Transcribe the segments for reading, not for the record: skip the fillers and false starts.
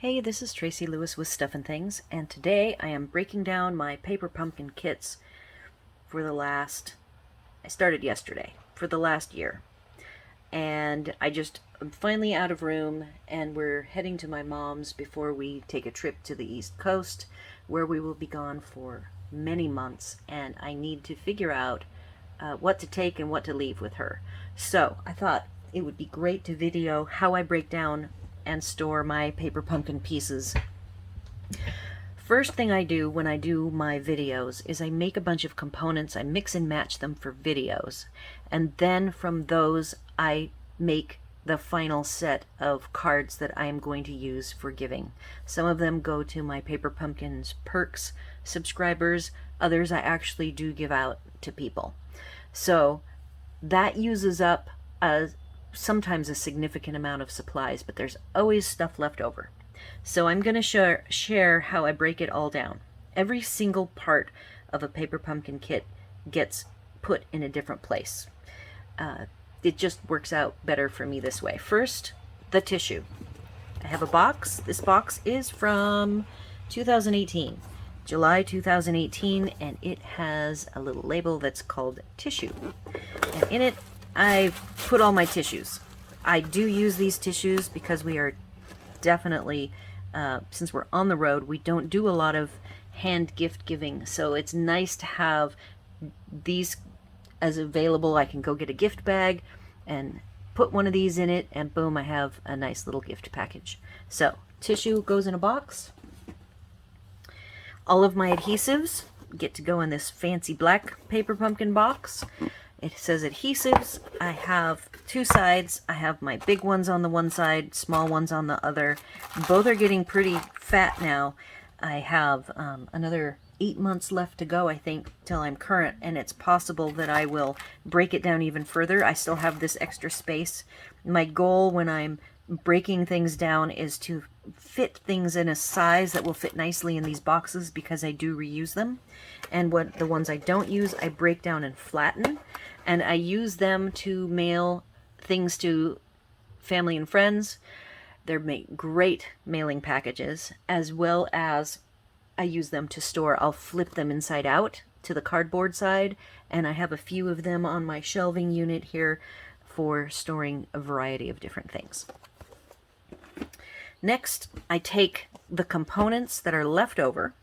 Hey, this is Tracy Lewis with Stuff and Things, and today I am breaking down my paper pumpkin kits for I started yesterday, for the last year. And I'm finally out of room, and we're heading to my mom's before we take a trip to the East Coast, where we will be gone for many months, and I need to figure out what to take and what to leave with her. So I thought it would be great to video how I break down and store my paper pumpkin pieces. First thing I do when I do my videos is I make a bunch of components, I mix and match them for videos, and then from those I make the final set of cards that I am going to use for giving. Some of them go to my Paper Pumpkins Perks subscribers, others I actually do give out to people. So that uses up sometimes a significant amount of supplies, but there's always stuff left over. So I'm going to share how I break it all down. Every single part of a paper pumpkin kit gets put in a different place. It just works out better for me this way. First, the tissue. I have a box. This box is from 2018. July 2018, and it has a little label that's called tissue. And in it, I've put all my tissues. I do use these tissues because we are definitely, since we're on the road, we don't do a lot of hand gift giving. So it's nice to have these as available. I can go get a gift bag and put one of these in it, and boom, I have a nice little gift package. So tissue goes in a box. All of my adhesives get to go in this fancy black paper pumpkin box. It says adhesives. I have two sides. I have my big ones on the one side, small ones on the other. Both are getting pretty fat now. I have another 8 months left to go, I think, till I'm current, and it's possible that I will break it down even further. I still have this extra space. My goal when I'm breaking things down is to fit things in a size that will fit nicely in these boxes, because I do reuse them. And the ones I don't use, I break down and flatten, and I use them to mail things to family and friends. They're great mailing packages, as well as I use them to store. I'll flip them inside out to the cardboard side, and I have a few of them on my shelving unit here for storing a variety of different things. Next, I take the components that are left over,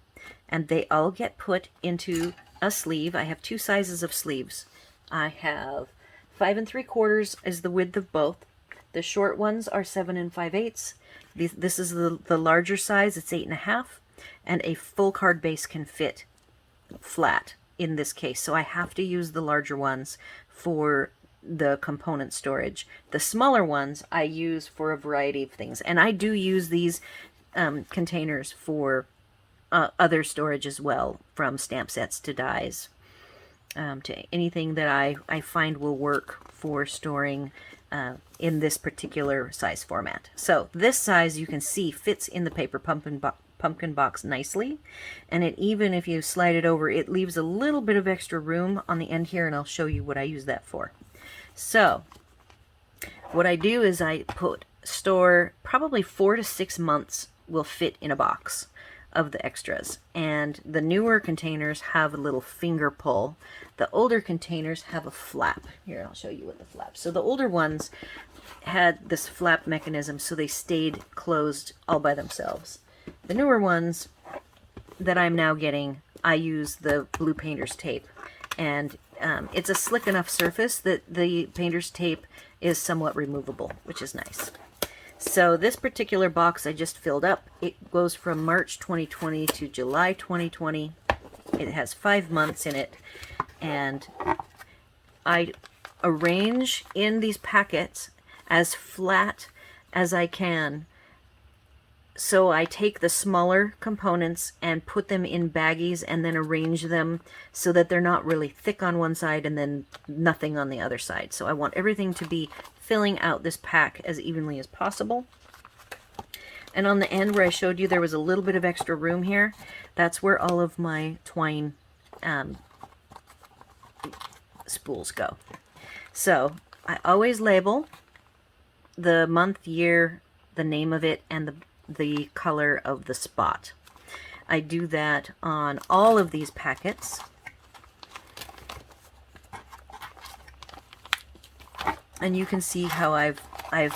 and they all get put into a sleeve. I have two sizes of sleeves. I have 5 3/4 is the width of both. The short ones are 7 5/8. This is the larger size. It's 8 1/2, and a full card base can fit flat in this case. So I have to use the larger ones for the component storage. The smaller ones I use for a variety of things, and I do use these containers for other storage as well, from stamp sets to dies, to anything that I find will work for storing in this particular size format. So this size, you can see, fits in the paper pumpkin box nicely, and even if you slide it over, it leaves a little bit of extra room on the end here, and I'll show you what I use that for. So what I do is I store probably 4 to 6 months will fit in a box of the extras, and the newer containers have a little finger pull. The older containers have a flap. Here, I'll show you with the flap. So the older ones had this flap mechanism, so they stayed closed all by themselves. The newer ones that I'm now getting, I use the blue painter's tape, and it's a slick enough surface that the painter's tape is somewhat removable, which is nice. So this particular box I just filled up, it goes from March 2020 to July 2020. It has 5 months in it, and I arrange in these packets as flat as I can. So I take the smaller components and put them in baggies, and then arrange them so that they're not really thick on one side and then nothing on the other side. So I want everything to be filling out this pack as evenly as possible. And on the end where I showed you there was a little bit of extra room here, that's where all of my twine spools go. So I always label the month, year, the name of it, and the color of the spot. I do that on all of these packets. And you can see how I've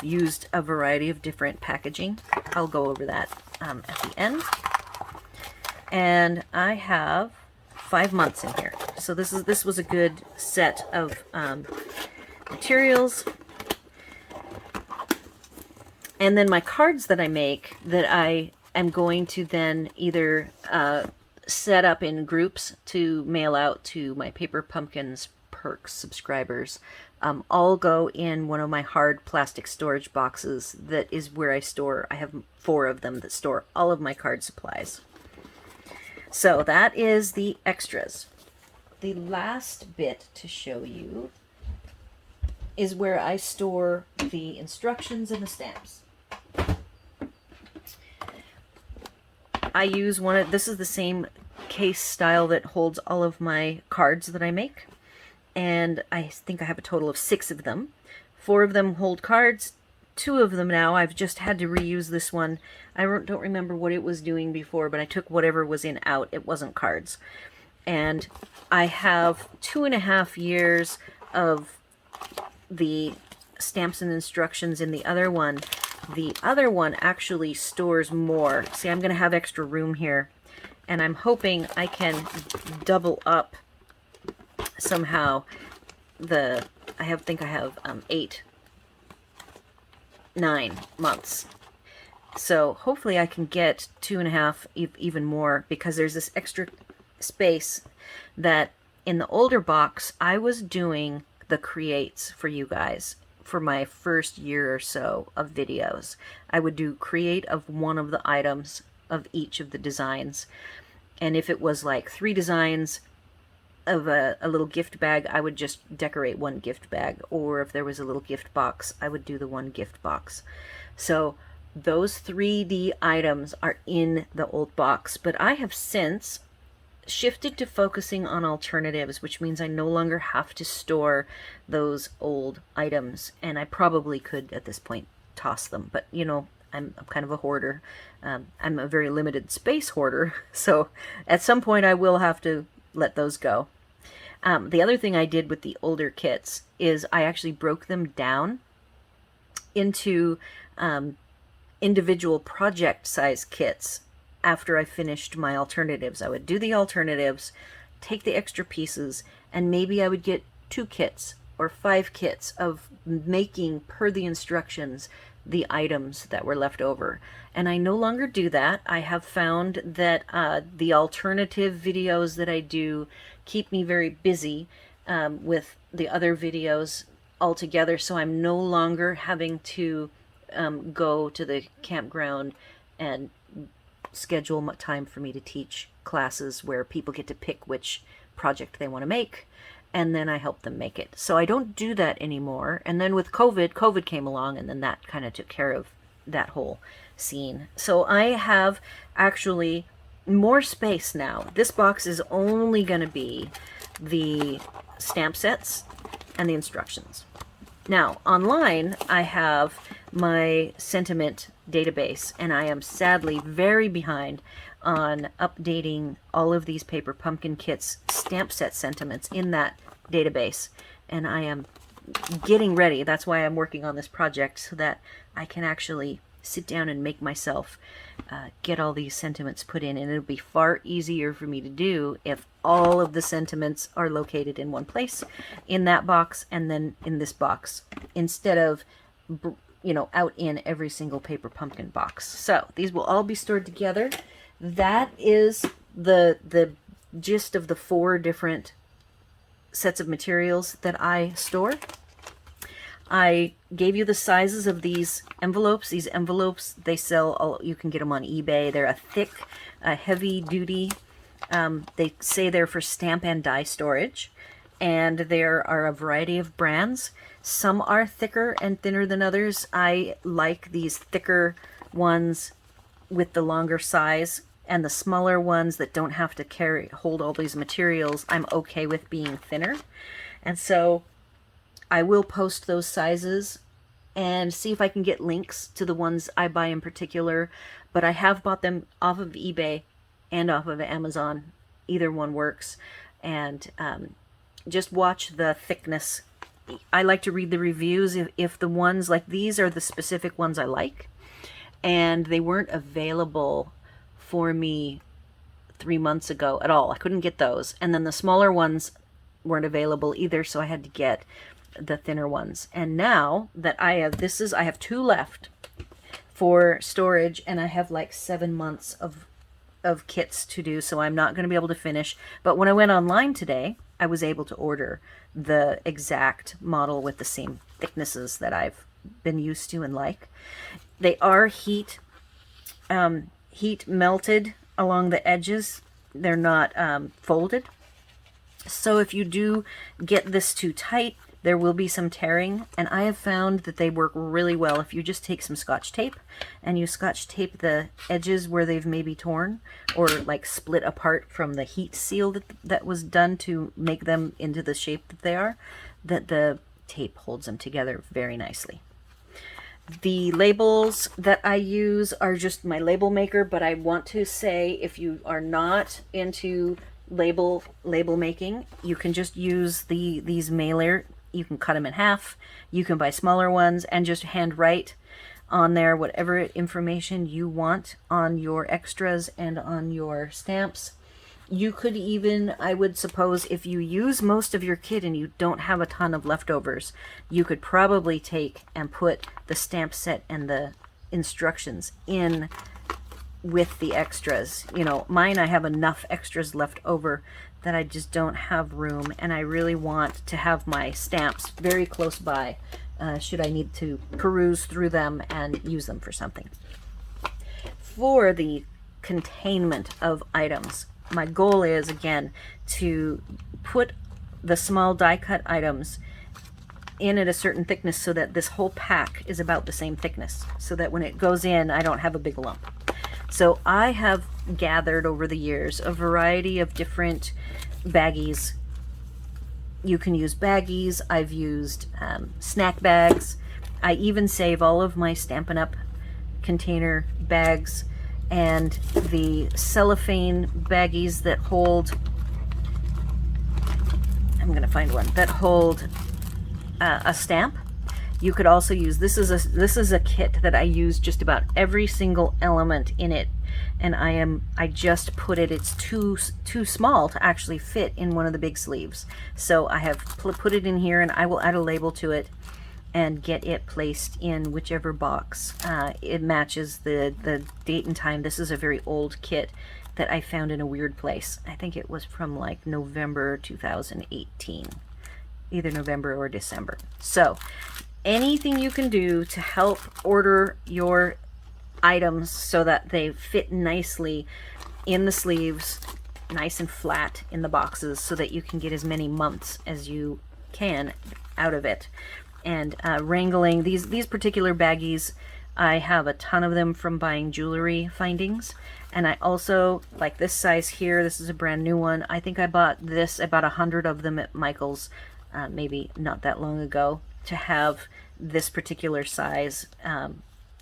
used a variety of different packaging. I'll go over that at the end. And I have 5 months in here. So this was a good set of materials. And then my cards that I make that I am going to then either set up in groups to mail out to my Paper Pumpkins Perks subscribers, all go in one of my hard plastic storage boxes that is where I store. I have 4 of them that store all of my card supplies. So that is the extras. The last bit to show you is where I store the instructions and the stamps. I use this is the same case style that holds all of my cards that I make. And I think I have a total of 6 of them. 4 of them hold cards. 2 of them now, I've just had to reuse this one. I don't remember what it was doing before, but I took whatever was in out. It wasn't cards. And I have 2.5 years of the stamps and instructions in the other one. The other one actually stores more. See, I'm going to have extra room here. And I'm hoping I can double up somehow I think I have 9 months. So hopefully I can get 2.5, even more, because there's this extra space that in the older box I was doing the creates for you guys. For my first year or so of videos, I would do create of one of the items of each of the designs. And if it was like 3 designs of a little gift bag, I would just decorate 1 gift bag. Or if there was a little gift box, I would do the 1 gift box. So those 3D items are in the old box, but I have since shifted to focusing on alternatives, which means I no longer have to store those old items. And I probably could at this point toss them, but you know, I'm kind of a hoarder. I'm a very limited space hoarder, so at some point I will have to let those go. The other thing I did with the older kits is I actually broke them down into individual project size kits. After I finished my alternatives, I would do the alternatives, take the extra pieces, and maybe I would get 2 kits or 5 kits of making, per the instructions, the items that were left over. And I no longer do that. I have found that the alternative videos that I do keep me very busy with the other videos altogether, so I'm no longer having to go to the campground and schedule time for me to teach classes where people get to pick which project they want to make, and then I help them make it. So I don't do that anymore. And then with COVID came along, and then that kind of took care of that whole scene. So I have actually more space now. This box is only going to be the stamp sets and the instructions. Now, online, I have my sentiment database, and I am sadly very behind on updating all of these Paper Pumpkin Kits stamp set sentiments in that database. And I am getting ready. That's why I'm working on this project, so that I can actually sit down and make myself get all these sentiments put in. And it'll be far easier for me to do if all of the sentiments are located in one place, in that box and then in this box, instead of, you know, out in every single Paper Pumpkin box. So these will all be stored together. That is the gist of the 4 different sets of materials that I store. I gave you the sizes of these envelopes. These envelopes, they sell, you can get them on eBay. They're a thick, heavy duty. They say they're for stamp and die storage. And there are a variety of brands. Some are thicker and thinner than others. I like these thicker ones with the longer size, and the smaller ones that don't have to hold all these materials, I'm okay with being thinner. And so I will post those sizes and see if I can get links to the ones I buy in particular. but I have bought them off of eBay and off of Amazon. Either one works. And just watch the thickness. I like to read the reviews if the ones like these are the specific ones I like, and they weren't available for me 3 months ago at all. I couldn't get those. And then the smaller ones weren't available either, so I had to get the thinner ones. And now that I have, I have 2 left for storage, and I have like 7 months of kits to do, so I'm not going to be able to finish. But when I went online today, I was able to order the exact model with the same thicknesses that I've been used to and like. They are heat melted along the edges. They're not folded. So if you do get this too tight, there will be some tearing, and I have found that they work really well if you just take some Scotch tape and you Scotch tape the edges where they've maybe torn or like split apart from the heat seal that was done to make them into the shape that they are, that the tape holds them together very nicely. The labels that I use are just my label maker, but I want to say if you are not into label making, you can just use these mailer. You can cut them in half. You can buy smaller ones and just hand write on there whatever information you want on your extras and on your stamps. You could even, I would suppose, if you use most of your kit and you don't have a ton of leftovers, you could probably take and put the stamp set and the instructions in with the extras. You know, mine, I have enough extras left over that I just don't have room, and I really want to have my stamps very close by should I need to peruse through them and use them for something. For the containment of items, my goal is, again, to put the small die cut items in at a certain thickness so that this whole pack is about the same thickness, so that when it goes in, I don't have a big lump. So I have gathered over the years a variety of different baggies. You can use baggies. I've used snack bags. I even save all of my Stampin' Up! Container bags and the cellophane baggies that hold, I'm going to find one, that hold a stamp. You could also use, this is a kit that I use just about every single element in it, and I just put it, it's too small to actually fit in one of the big sleeves. So I have put it in here, and I will add a label to it and get it placed in whichever box it matches the date and time. This is a very old kit that I found in a weird place. I think it was from like November 2018, either November or December. So anything you can do to help order your items so that they fit nicely in the sleeves, nice and flat in the boxes, so that you can get as many months as you can out of it. And wrangling these particular baggies, I have a ton of them from buying jewelry findings. And I also like this size here. This is a brand new one. I think I bought this, about 100 of them at Michael's maybe not that long ago, to have this particular size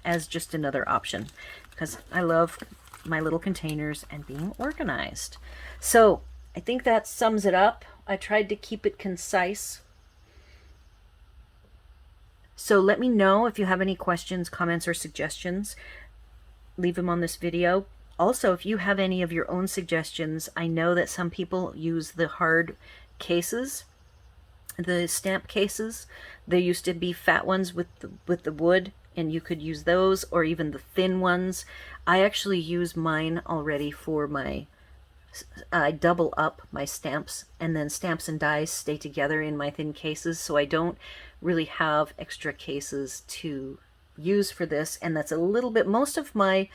as just another option, because I love my little containers and being organized. So I think that sums it up. I tried to keep it concise. So let me know if you have any questions, comments, or suggestions. Leave them on this video. Also, if you have any of your own suggestions, I know that some people use the hard cases, the stamp cases. There used to be fat ones with the wood, and you could use those, or even the thin ones. I actually use mine already for my, I double up my stamps, and then stamps and dies stay together in my thin cases, so I don't really have extra cases to use for this. And that's a little bit, most of my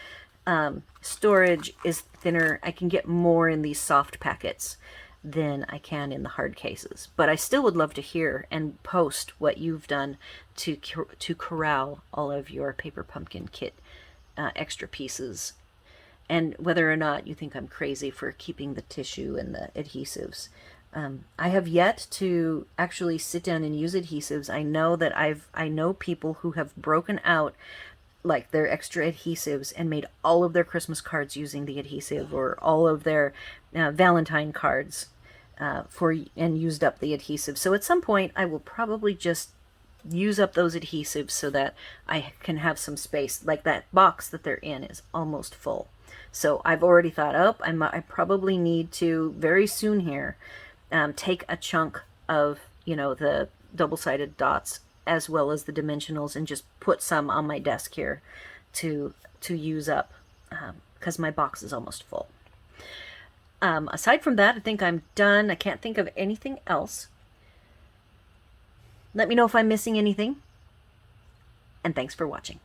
storage is thinner. I can get more in these soft packets than I can in the hard cases. But I still would love to hear and post what you've done to corral all of your Paper Pumpkin kit extra pieces, and whether or not you think I'm crazy for keeping the tissue and the adhesives. I have yet to actually sit down and use adhesives. I know that I know people who have broken out like their extra adhesives and made all of their Christmas cards using the adhesive, or all of their Valentine cards and used up the adhesive. So at some point I will probably just use up those adhesives so that I can have some space. Like that box that they're in is almost full. So I've already thought, oh, I probably need to very soon here take a chunk of, the double-sided dots as well as the dimensionals and just put some on my desk here to use up, because my box is almost full. Aside from that, I think I'm done. I can't think of anything else. Let me know if I'm missing anything, and thanks for watching.